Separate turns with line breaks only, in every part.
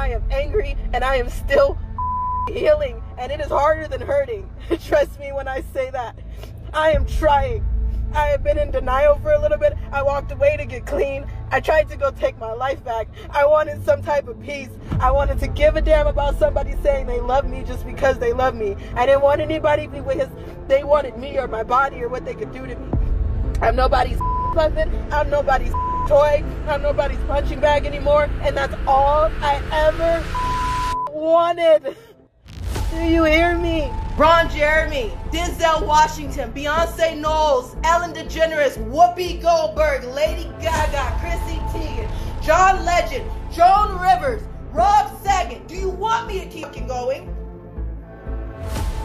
I am angry, and I am still healing, and it is harder than hurting. Trust me when I say that. I am trying. I have been in denial for a little bit. I walked away to get clean. I tried to go take my life back. I wanted some type of peace. I wanted to give a damn about somebody saying they love me just because they love me. I didn't want anybody because they wanted me or my body or what they could do to me. I'm nobody's puppet. I'm nobody's toy. I'm nobody's punching bag anymore. And that's all I ever wanted. Do you hear me?
Ron Jeremy, Denzel Washington, Beyonce Knowles, Ellen DeGeneres, Whoopi Goldberg, Lady Gaga, Chrissy Teigen, John Legend, Joan Rivers, Rob Saget. Do you want me to keep going?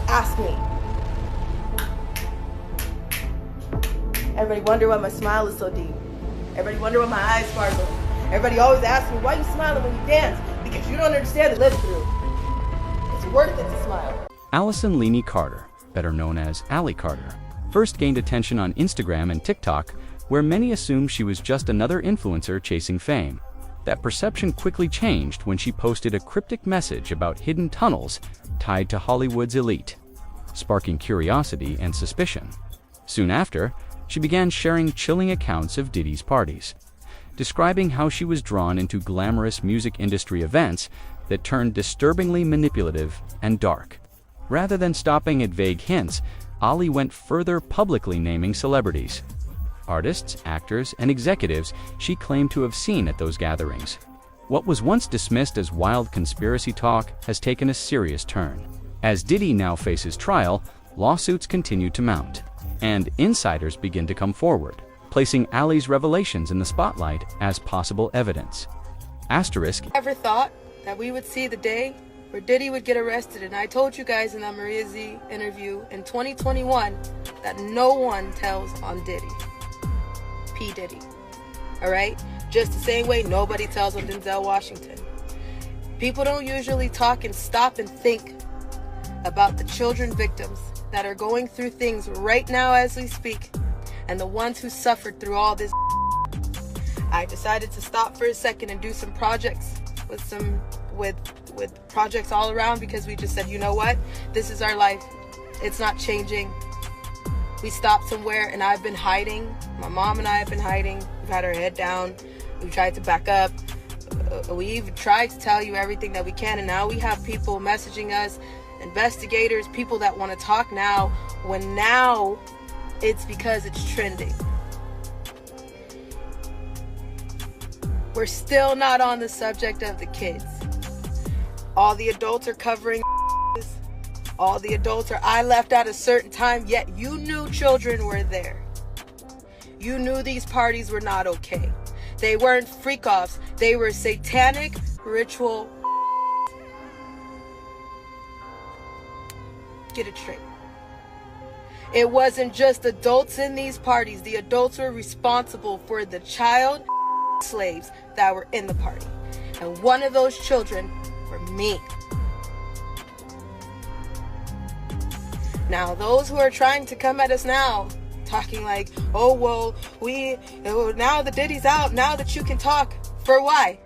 Ask me. Everybody wonder why my smile is so deep. Everybody wonder why my eyes sparkle. Everybody always asks me, why you smiling when you dance? Because you don't understand the live through. It's worth it to smile.
Allison Leaney Carter, better known as Allie Carter, first gained attention on Instagram and TikTok, where many assumed she was just another influencer chasing fame. That perception quickly changed when she posted a cryptic message about hidden tunnels tied to Hollywood's elite, sparking curiosity and suspicion. Soon after, she began sharing chilling accounts of Diddy's parties, describing how she was drawn into glamorous music industry events that turned disturbingly manipulative and dark. Rather than stopping at vague hints, Ali went further, publicly naming celebrities, artists, actors, and executives she claimed to have seen at those gatherings. What was once dismissed as wild conspiracy talk has taken a serious turn. As Diddy now faces trial, lawsuits continue to mount, and insiders begin to come forward, placing Ali's revelations in the spotlight as possible evidence. Asterisk.
Ever thought that we would see the day where Diddy would get arrested? And I told you guys in that Maria Z interview in 2021 that no one tells on Diddy. P. Diddy. Alright? Just the same way nobody tells on Denzel Washington. People don't usually talk and stop and think about the children victims that are going through things right now as we speak, and the ones who suffered through all this. I decided to stop for a second and do some projects with projects all around, because we just said, you know what, this is our life, it's not changing. We stopped somewhere, and I've been hiding. My mom and I have been hiding. We've had our head down. We've tried to back up. We've tried to tell you everything that we can, and now we have people messaging us, investigators, people that want to talk now, when now it's because it's trending. We're still not on the subject of the kids. All the adults are covering. All the adults are, I left at a certain time, yet you knew children were there. You knew these parties were not okay. They weren't freak-offs. They were satanic ritual. Get it straight. It wasn't just adults in these parties. The adults were responsible for the child slaves that were in the party. And one of those children were me. Now, those who are trying to come at us now, talking like, oh, well, now the Diddy's out, now that you can talk. For why?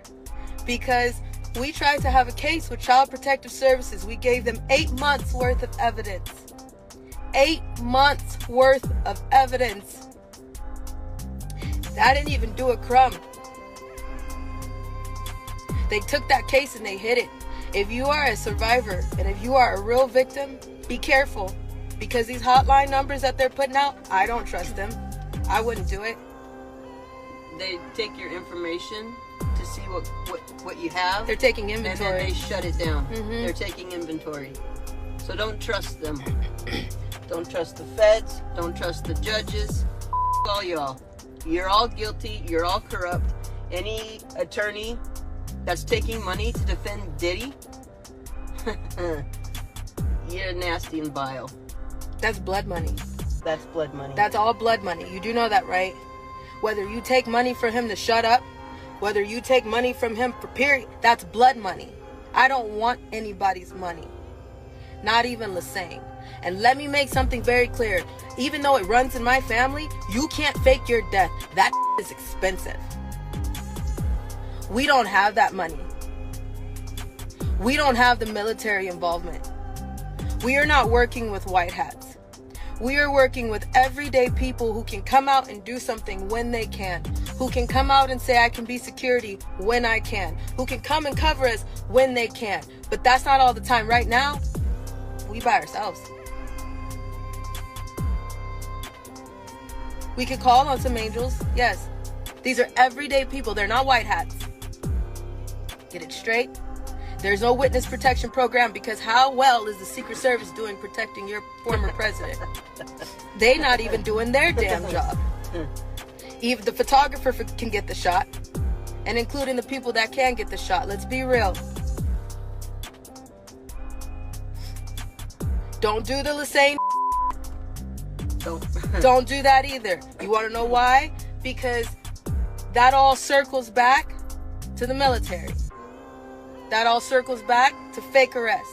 Because we tried to have a case with Child Protective Services. We gave them 8 months worth of evidence. 8 months worth of evidence. That didn't even do a crumb. They took that case and they hid it. If you are a survivor and if you are a real victim, be careful. Because these hotline numbers that they're putting out, I don't trust them. I wouldn't do it.
They take your information to see what you have.
They're taking inventory.
And then they shut it down.
Mm-hmm.
They're taking inventory. So don't trust them. Don't trust the feds. Don't trust the judges. All y'all. You're all guilty. You're all corrupt. Any attorney that's taking money to defend Diddy, you're nasty and vile.
That's blood money.
That's blood money.
That's all blood money. You do know that, right? Whether you take money from him to shut up, whether you take money from him for period, that's blood money. I don't want anybody's money. Not even Lassane. And let me make something very clear. Even though it runs in my family, you can't fake your death. That is expensive. We don't have that money. We don't have the military involvement. We are not working with white hats. We are working with everyday people who can come out and do something when they can, who can come out and say, I can be security when I can, who can come and cover us when they can. But that's not all the time. Right now, we by ourselves. We could call on some angels, yes. These are everyday people. They're not white hats. Get it straight? There's no witness protection program because how well is the Secret Service doing protecting your former president? They not even doing their damn job. Even the photographer can get the shot, and including the people that can get the shot. Let's be real. Don't do the Lassane. Don't do that either. You want to know why? Because that all circles back to the military. That all circles back to fake arrest.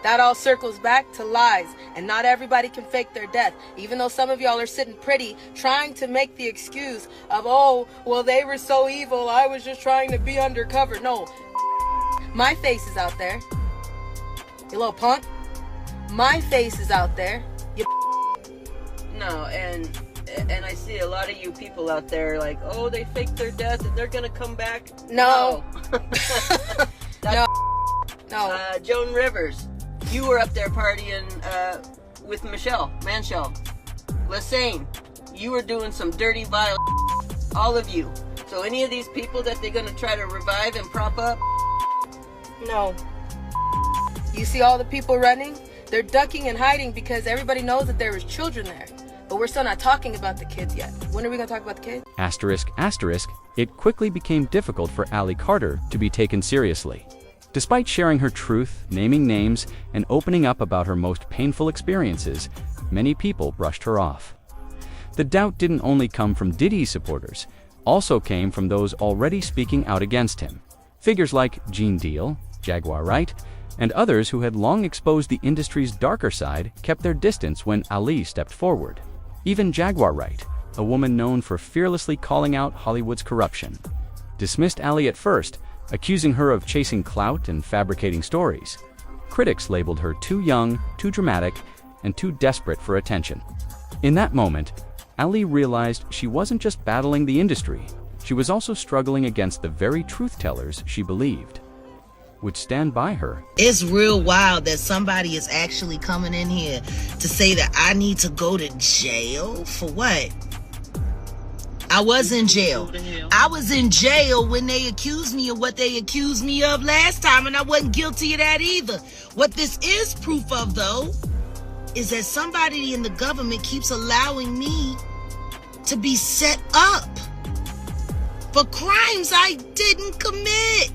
That all circles back to lies. And not everybody can fake their death. Even though some of y'all are sitting pretty, trying to make the excuse of, oh, well, they were so evil, I was just trying to be undercover. No. My face is out there. You little punk. My face is out there. You
No, and I see a lot of you people out there like, oh, they faked their death and they're gonna come back.
No. No.
Joan Rivers, you were up there partying with Michelle Manshell. Lassane, you were doing some dirty, vile all of you. So any of these people that they're gonna try to revive and prop up?
No. You see all the people running? They're ducking and hiding because everybody knows that there was children there. But we're still not talking about the kids yet. When are we going to talk about the kids?
Asterisk, asterisk, it quickly became difficult for Ally Carter to be taken seriously. Despite sharing her truth, naming names, and opening up about her most painful experiences, many people brushed her off. The doubt didn't only come from Diddy's supporters, also came from those already speaking out against him. Figures like Gene Deal, Jaguar Wright, and others who had long exposed the industry's darker side kept their distance when Ali stepped forward. Even Jaguar Wright, a woman known for fearlessly calling out Hollywood's corruption, dismissed Ali at first, accusing her of chasing clout and fabricating stories. Critics labeled her too young, too dramatic, and too desperate for attention. In that moment, Ali realized she wasn't just battling the industry, she was also struggling against the very truth-tellers she believed would stand by her.
It's real wild that somebody is actually coming in here to say that I need to go to jail for what? I was in jail. I was in jail when they accused me of what they accused me of last time, and I wasn't guilty of that either. What this is proof of, though, is that somebody in the government keeps allowing me to be set up for crimes I didn't commit.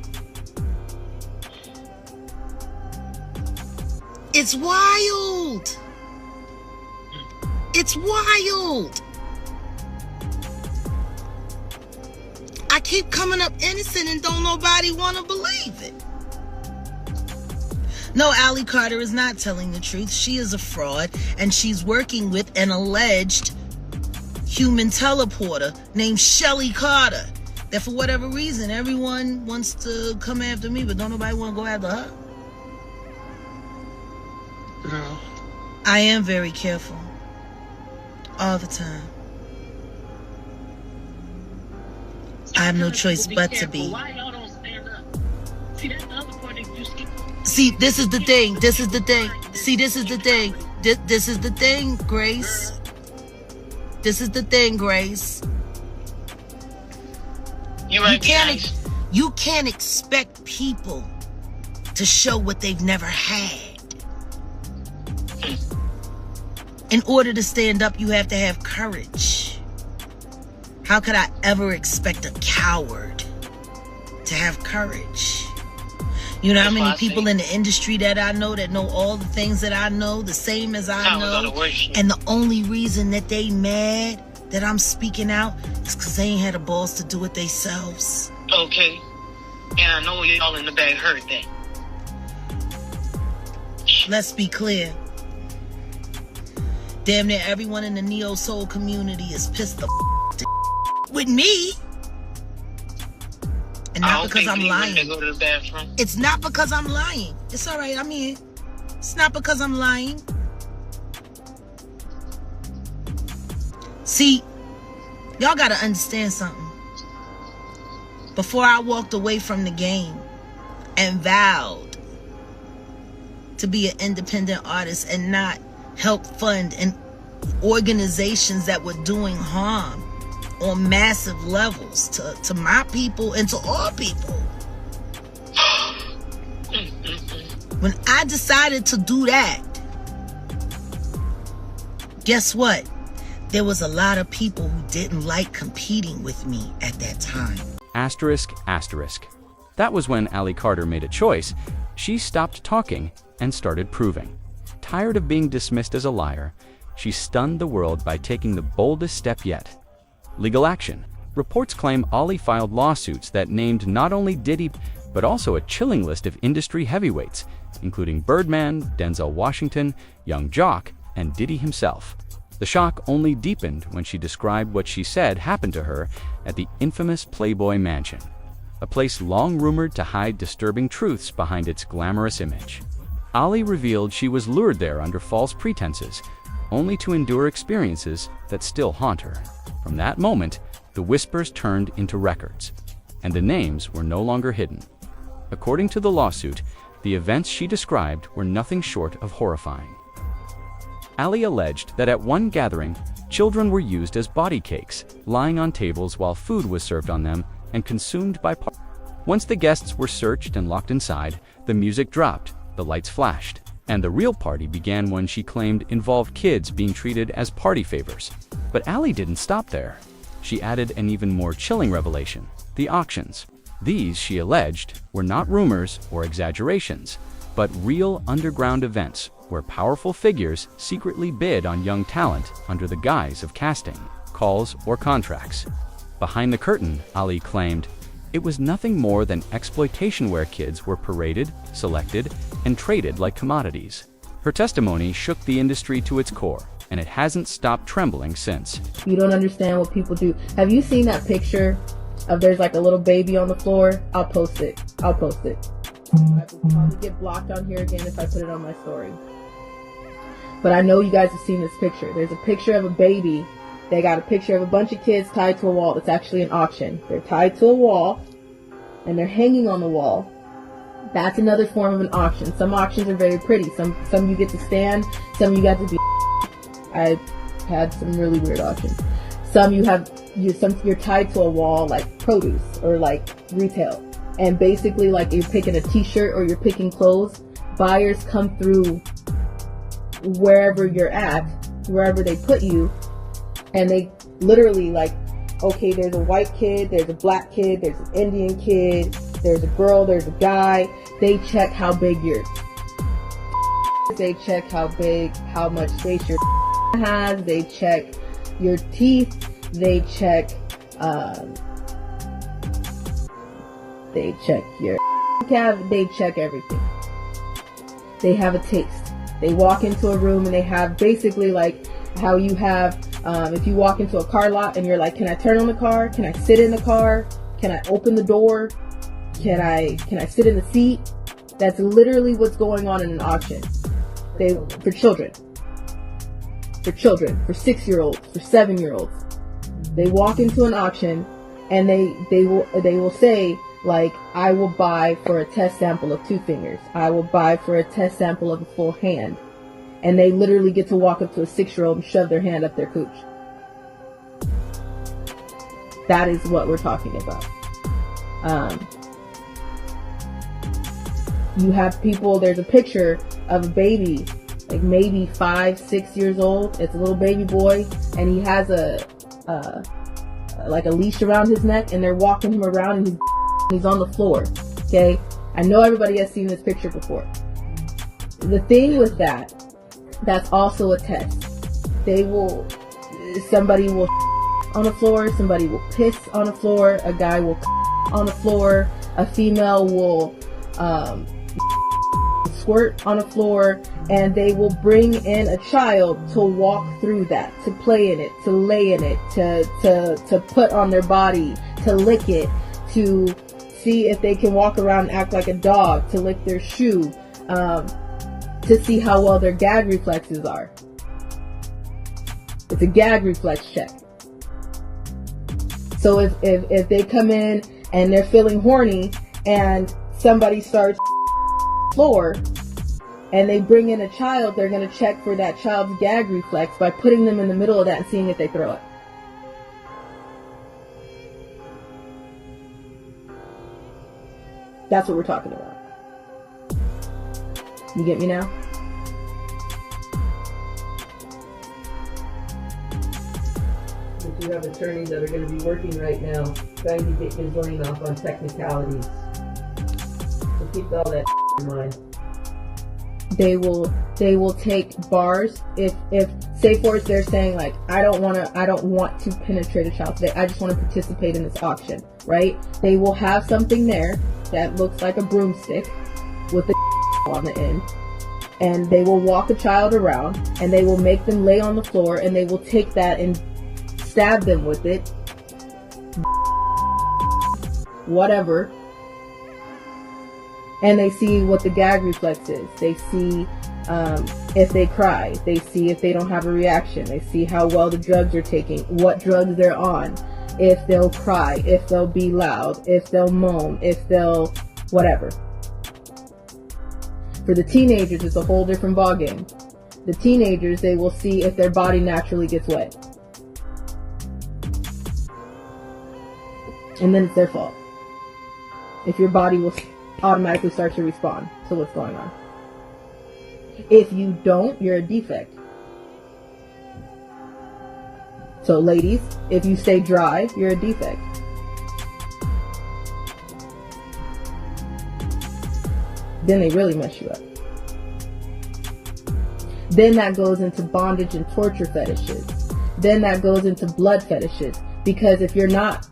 It's wild. It's wild. I keep coming up innocent and don't nobody want to believe it. No, Ally Carter is not telling the truth. She is a fraud, and she's working with an alleged human teleporter named Shelly Carter. That for whatever reason, everyone wants to come after me, but don't nobody want to go after her.
No.
I am very careful. All the time. I have no choice but to be.
Why y'all don't stand up? See, that's the other part that you skip.
See, this is the thing. This is the thing. See, this is the thing. This is the thing, Grace. This is the thing, Grace. You can't expect people to show what they've never had. In order to stand up, you have to have courage. How could I ever expect a coward to have courage? You know how many people in the industry that I know that know all the things that I know, the same as I know, and the only reason that they mad that I'm speaking out is because they ain't had the balls to do it themselves.
Okay. And I know y'all in the back heard that.
Let's be clear. Damn near everyone in the neo-soul community is pissed the with me. And
not because I'm lying.
To go to the bathroom.
It's not because I'm lying. It's all right. I'm here. It's not because I'm lying. See, y'all got to understand something. Before I walked away from the game and vowed to be an independent artist and not help fund and organizations that were doing harm on massive levels to my people and to all people. When I decided to do that, guess what? There was a lot of people who didn't like competing with me at that time.
Asterisk, asterisk. That was when Ally Carter made a choice. She stopped talking and started proving. Tired of being dismissed as a liar, she stunned the world by taking the boldest step yet. Legal action. Reports claim Ally filed lawsuits that named not only Diddy, but also a chilling list of industry heavyweights, including Birdman, Denzel Washington, Young Jock, and Diddy himself. The shock only deepened when she described what she said happened to her at the infamous Playboy Mansion, a place long rumored to hide disturbing truths behind its glamorous image. Ally revealed she was lured there under false pretenses, only to endure experiences that still haunt her. From that moment, the whispers turned into records, and the names were no longer hidden. According to the lawsuit, the events she described were nothing short of horrifying. Ally alleged that at one gathering, children were used as body cakes, lying on tables while food was served on them and consumed by Once the guests were searched and locked inside, the music dropped, the lights flashed, and the real party began when she claimed involved kids being treated as party favors. But Ally didn't stop there. She added an even more chilling revelation: the auctions. These, she alleged, were not rumors or exaggerations, but real underground events where powerful figures secretly bid on young talent under the guise of casting, calls, or contracts. Behind the curtain, Ally claimed, it was nothing more than exploitation where kids were paraded, selected, and traded like commodities. Her testimony shook the industry to its core, and it hasn't stopped trembling since.
You don't understand what people do. Have you seen that picture of there's like a little baby on the floor? I'll post it. I will probably get blocked on here again if I put it on my story. But I know you guys have seen this picture. There's a picture of a baby. They got a picture of a bunch of kids tied to a wall. It's actually an auction. They're tied to a wall and they're hanging on the wall. That's another form of an auction. Some auctions are very pretty. Some you get to stand. Some you got to be. I've had some really weird auctions. Some you're tied to a wall like produce or like retail. And basically like you're picking a t-shirt or you're picking clothes. Buyers come through wherever you're at, wherever they put you, and they literally like, okay, there's a white kid, there's a black kid, there's an Indian kid, there's a girl, there's a guy. They check how big your they check how much space your has, they check your teeth, they check your cavity, they check everything. They have a taste. They walk into a room and they have basically like how you have, if you walk into a car lot and you're like, can I turn on the car? Can I sit in the car? Can I open the door? Can I sit in the seat? That's literally what's going on in an auction. For children, for 6-year-olds, for 7-year-olds. They walk into an auction and they will say, like, I will buy for a test sample of 2 fingers. I will buy for a test sample of a full hand. And they literally get to walk up to a 6-year-old and shove their hand up their cooch. That is what we're talking about. You have people, there's a picture of a baby, like maybe 5-6 years old. It's a little baby boy, and he has like a leash around his neck, and they're walking him around, and he's on the floor. Okay, I know everybody has seen this picture before. The thing with that's also a test. Somebody will on the floor, somebody will piss on the floor, a guy will on the floor, a female will squirt on the floor, and they will bring in a child to walk through that, to play in it, to lay in it, to put on their body, to lick it, to
see if they can walk around and act like a dog, to lick their shoe, to see how well their gag reflexes are. It's a gag reflex check. So if they come in and they're feeling horny and somebody starts floor and they bring in a child, they're going to check for that child's gag reflex by putting them in the middle of that and seeing if they throw it. That's what we're talking about. You get me now? But you have attorneys that are going to be working right now trying to get his lane off on technicalities. So keep all that in mind. They will take bars if say for it they're saying like I don't want to penetrate a child today. I just want to participate in this auction, right? They will have something there that looks like a broomstick with the on the end, and they will walk a child around and they will make them lay on the floor and they will take that and stab them with it, whatever, and they see what the gag reflex is. They see if they cry, they see if they don't have a reaction, they see how well the drugs are taking, what drugs they're on, if they'll cry, if they'll be loud, if they'll moan, if they'll whatever. For the teenagers, it's a whole different ballgame. The teenagers, they will see if their body naturally gets wet. And then it's their fault. If your body will automatically start to respond to what's going on. If you don't, you're a defect. So ladies, if you stay dry, you're a defect. Then they really mess you up. Then that goes into bondage and torture fetishes. Then that goes into blood fetishes. Because if you're not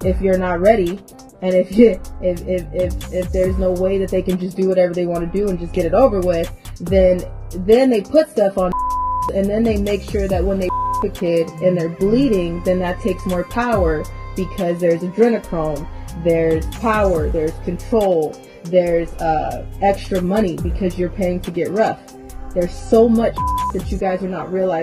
ready, and if there's no way that they can just do whatever they want to do and just get it over with, then they put stuff on, and then they make sure that when they a kid and they're bleeding, then that takes more power because there's adrenochrome, there's power, there's control, there's extra money because you're paying to get rough. There's so much that you guys are not realizing.